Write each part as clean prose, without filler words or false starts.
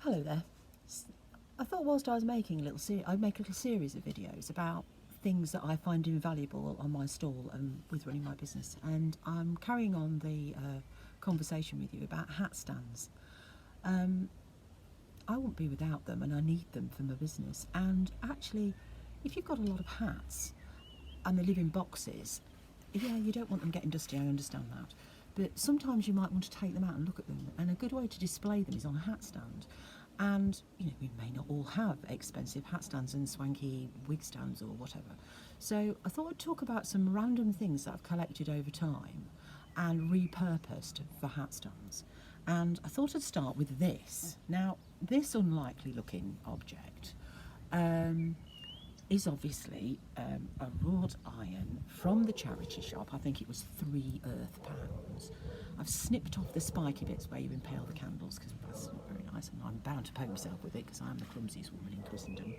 Hello there. I thought whilst I was making a little I'd make a little series of videos about things that I find invaluable on my stall and with running my business. And I'm carrying on the conversation with you about hat stands. I won't be without them, and I need them for my business. And actually, if you've got a lot of hats and they live in boxes, yeah, you don't want them getting dusty, I understand that. But sometimes you might want to take them out and look at them, and a good way to display them is on a hat stand. And, you know, we may not all have expensive hat stands and swanky wig stands or whatever. So I thought I'd talk about some random things that I've collected over time and repurposed for hat stands. And I thought I'd start with this. Now, this unlikely looking object is obviously a wrought iron from the charity shop. I think it was £3 Earth. I've snipped off the spiky bits where you impale the candles because that's not very nice, and I'm bound to poke myself with it because I'm the clumsiest woman in Christendom.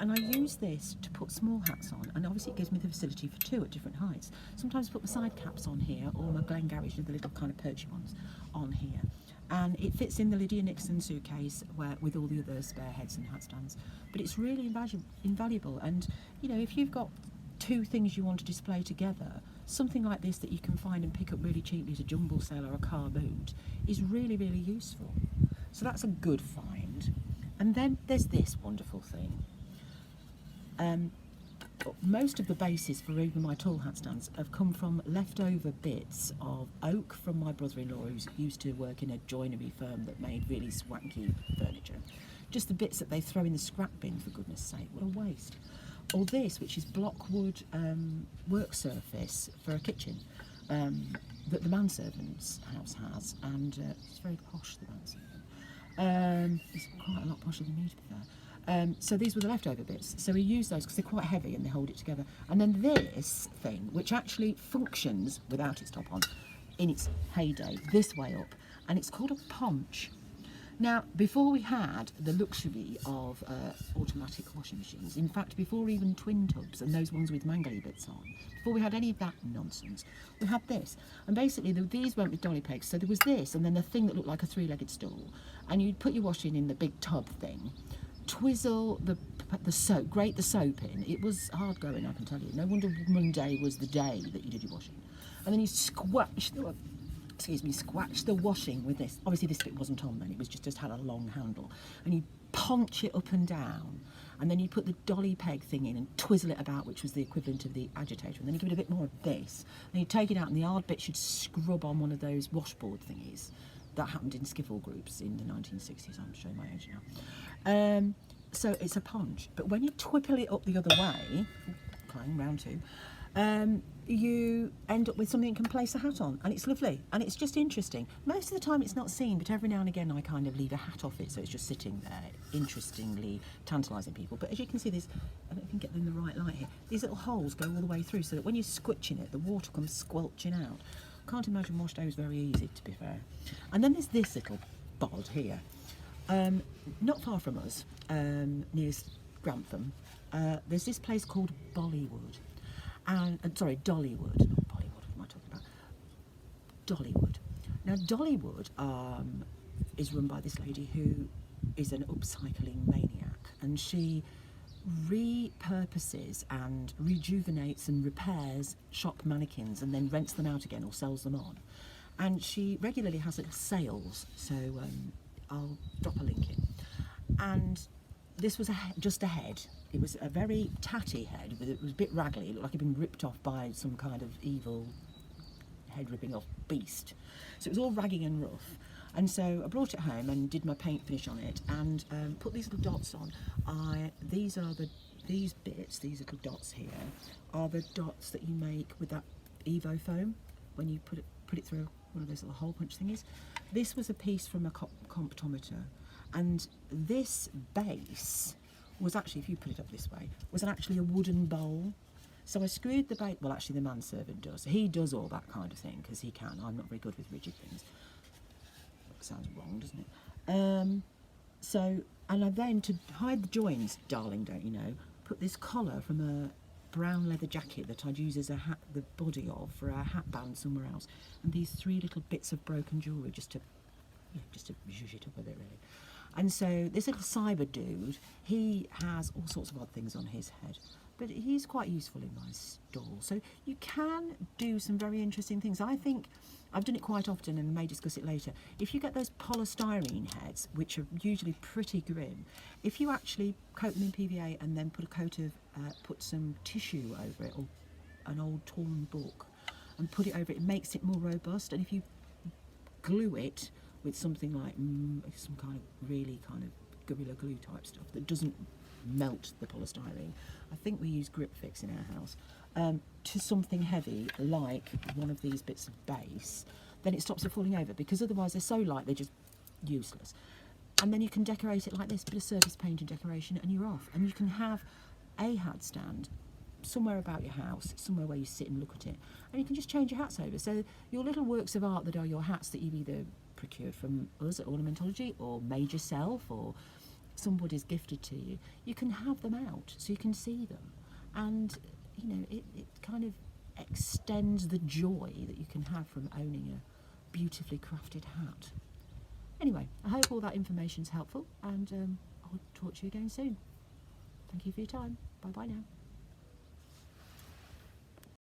And I use this to put small hats on, and obviously it gives me the facility for two at different heights. Sometimes I put my side caps on here, or my Glengarry, the little kind of perchy ones, on here. And it fits in the Lydia Nixon suitcase with all the other spare heads and hat stands. But it's really invaluable. And, you know, if you've got two things you want to display together, something like this that you can find and pick up really cheaply at a jumble sale or a car boot is really, really useful. So that's a good find. And then there's this wonderful thing. Most of the bases for even my tall hat stands have come from leftover bits of oak from my brother-in-law, who used to work in a joinery firm that made really swanky furniture. Just the bits that they throw in the scrap bin, for goodness sake, what a waste. Or this, which is blockwood work surface for a kitchen that the manservant's house has, and it's very posh, the manservant. It's quite a lot posher than me, to be fair. So these were the leftover bits. So we use those because they're quite heavy and they hold it together. And then this thing, which actually functions without its top on in its heyday, this way up, and it's called a ponch. Now, before we had the luxury of automatic washing machines, in fact, before even twin tubs and those ones with mangly bits on, before we had any of that nonsense, we had this. And basically, these went with dolly pegs. So there was this, and then the thing that looked like a three-legged stool. And you'd put your washing in the big tub thing, twizzle the soap, grate the soap in. It was hard going, I can tell you. No wonder Monday was the day that you did your washing. And then you squash the washing with this. Obviously this bit wasn't on then, it was just had a long handle. And you punch it up and down, and then you put the dolly peg thing in and twizzle it about, which was the equivalent of the agitator, and then you give it a bit more of this. Then you take it out, and the hard bit should scrub on one of those washboard thingies. That happened in skiffle groups in the 1960s, I'm showing my age now. So it's a ponch, but when you twipple it up the other way, climbing round two, you end up with something you can place a hat on, and it's lovely, and it's just interesting. Most of the time it's not seen, but every now and again I kind of leave a hat off it, so it's just sitting there, interestingly tantalising people. But as you can see, there's, I don't know if you can get them in the right light here, these little holes go all the way through, so that when you're squitching it, the water comes squelching out. Can't imagine wash day was very easy, to be fair. And then there's this little bod here, not far from us, near Grantham. There's this place called Bollywood, and sorry, Dollywood, not Bollywood. What am I talking about? Dollywood. Now, Dollywood is run by this lady who is an upcycling maniac, and she repurposes and rejuvenates and repairs shop mannequins and then rents them out again or sells them on. And she regularly has little sales, so I'll drop a link in. And this was just a head. It was a very tatty head, but it was a bit raggedy. It looked like it'd been ripped off by some kind of evil head ripping off beast. So it was all raggy and rough. And so I brought it home and did my paint finish on it and put these little dots on. These bits, these little dots here, are the dots that you make with that Evo foam when you put it through one of those little hole punch thingies. This was a piece from a comptometer, and this base was actually, if you put it up this way, was actually a wooden bowl. So I screwed the base, well actually the manservant does. He does all that kind of thing because he can. I'm not very good with rigid things. Sounds wrong, doesn't it? And I then, to hide the joins, darling, don't you know, put this collar from a brown leather jacket that I'd use as a hat, the body of, for a hat band somewhere else, and these three little bits of broken jewellery just to zhuzh it up a bit, really. And so this little cyber dude, he has all sorts of odd things on his head, but he's quite useful in my stall. So you can do some very interesting things. I think I've done it quite often and may discuss it later. If you get those polystyrene heads, which are usually pretty grim, if you actually coat them in PVA and then put some tissue over it, or an old torn book, and put it over it, it makes it more robust. And if you glue it with something like some kind of really kind of Gorilla Glue type stuff that doesn't melt the polystyrene, I think we use Grip Fix in our house, to something heavy like one of these bits of base, then it stops it falling over, because otherwise they're so light they're just useless. And then you can decorate it like this, bit of surface paint and decoration, and you're off. And you can have a hat stand somewhere about your house, somewhere where you sit and look at it, and you can just change your hats over. So your little works of art that are your hats that you've either procured from us at Ornamentology or made yourself or somebody's gifted to you, you can have them out so you can see them. And you know, it kind of extends the joy that you can have from owning a beautifully crafted hat. Anyway, I hope all that information's helpful, and I'll talk to you again soon. Thank you for your time. Bye bye now.